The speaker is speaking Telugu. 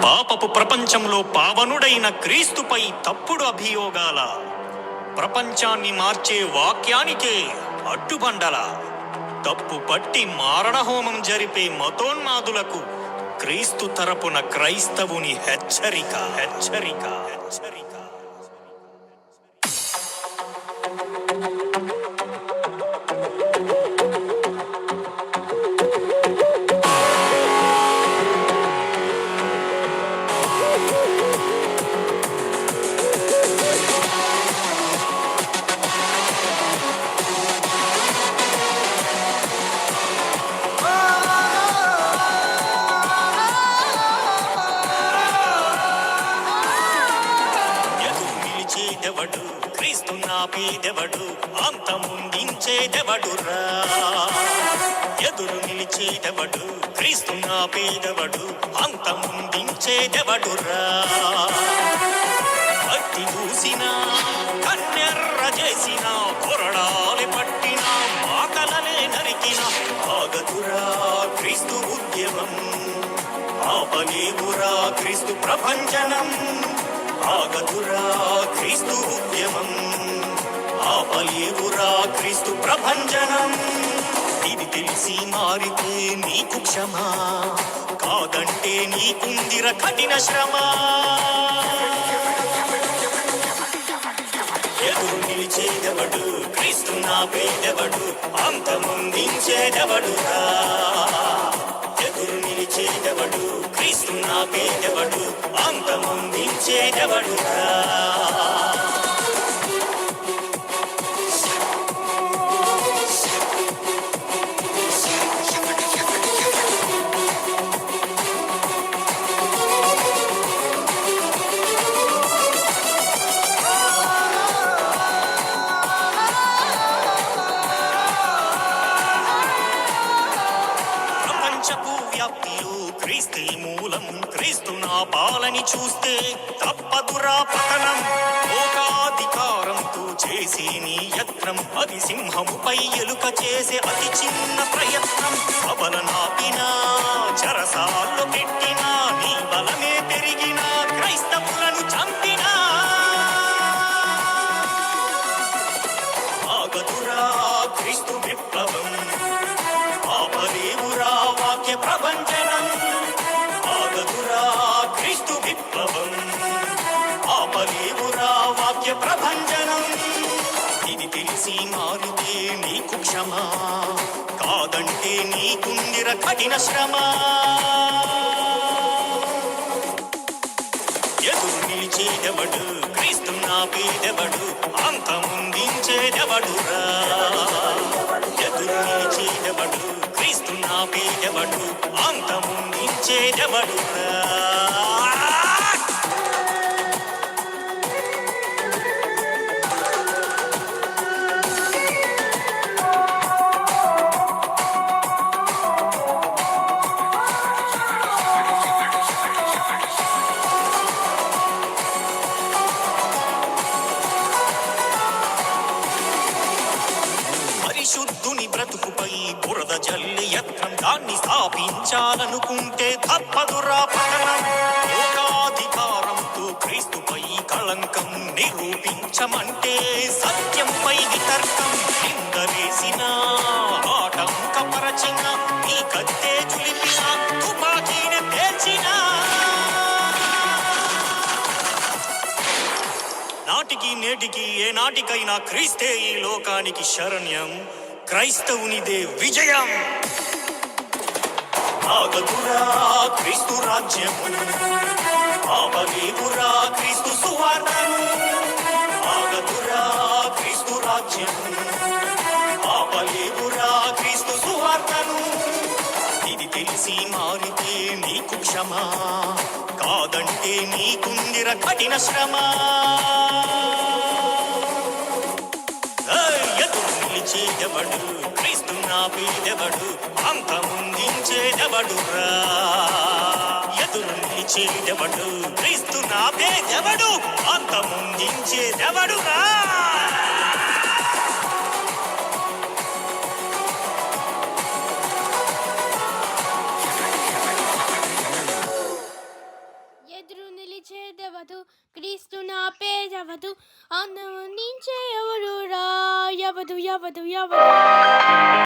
పాపపు ప్రపంచంలో పావనుడైన క్రీస్తుపై తప్పుడు అభియోగాల, ప్రపంచాన్ని మార్చే వాక్యానికే అడ్డుబండల, తప్పు పట్టి మారణహోమం జరిపే మతోన్మాదులకు క్రీస్తు తరపున క్రైస్తవుని హెచ్చరిక హెచ్చరిక హెచ్చరిక. దెవడు క్రీస్తు నాపేదెవడు, అంతముందించేదెవడురా. ఎదురు నిలిచేదెవడు క్రీస్తు నాపేదెవడు, అంతముందించేదెవడురా. భక్తి దూసినా కన్నెర్ర చేసిన, కొరడాలి పట్టిన, మాటలనే నరికిన, ఆగదురా క్రీస్తు ఉద్యమం, ఆపలేవురా క్రీస్తు ప్రభంజనం. ఆగదురా క్రీస్తు ఉద్యమం, ఆపలేవురా క్రీస్తు ప్రభంజనం. ఇది తెలిసి మారితే నీకు క్షమ, కాదంటే నీకుందిర కఠిన శ్రమ. ఎదురు నిలిచేదెవడు క్రీస్తు నాపేదెవడు, అంతమొందించేదెవడురా. ఎదురు నిలిచేదెవడు క్రీస్తు నాపేదెవడు, అంతమొందించేదెవడురా. వ్యాప్తిలో క్రీస్తే మూలం, క్రీస్తు నా పాలని చూస్తే తప్పదురా పతనం. లోకాధికారంతో చేసే నీ యత్నం, అది సింహముపై ఎలుక చేసే అతి చిన్న ప్రయత్నం. సబల నాపినా చెరసాల్లో పెట్టినా, నీ బలమే పెరిగినా క్రైస్తవులను చంపినా. ఆగదురా క్రీస్తు విప్లవం, ఆపలేవురా వాక్య ప్రభంజనం. ఆగదురా క్రీస్తు విప్లవం, ఆపలేవురా వాక్య ప్రభంజనం. ఇది తెలిసి మారితే నీకు క్షమ, కాదంటే నీకుందిర కఠిన శ్రమ. ఎదురు నిలిచేదెవడు క్రీస్తు నాపేదెవడు, అంతమొందించేదెవడురా. ఎదురు నిలిచేదెవడు క్రీస్తు నాపేదెవడు, అంతమొందించేదెవడురా. పరిశుద్ధుని బ్రతుకుపై బురద జల్లి యత్నం, దాన్ని స్థాపించాలనుకుంటే తప్పదురా పతనం. లోకాధికారంతో క్రీస్తుపై కళంకం నిరూపించమంటే సత్యంపై వితర్కం. నిందలేసిన ఆటంకపరచిన, నీ కత్తే చులిపిన, తుపాకీని పేల్చిన. నాటికి నేటికి ఏ నాటికైనా క్రీస్తే ఈ లోకానికి శరణ్యం, క్రైస్తవునిదే విజయం. ఆగదురా క్రీస్తు రాజ్యం, ఆపలేవురా క్రీస్తు సువార్తను. ఆగదురా క్రీస్తు రాజ్యం, ఆపలేవురా క్రీస్తు సువార్తను. ఇది తెలిసి మారితే నీకు క్షమ, కాదంటే నీకుందిర కఠిన శ్రమ. ఎదురు నిలిచేదెవడు క్రీస్తు నాపేదెవడు, అంతమొందించేదెవడురా. ఎదురు నిలిచేదెవడు క్రీస్తు నాపేదెవడు, అంతమొందించేదెవడురా. ఎదురు నిలిచే దేవదు క్రీస్తు నా పేదవదు ఆనందించే ఎవరు రా ఎవదు ఎవదు ఎవదు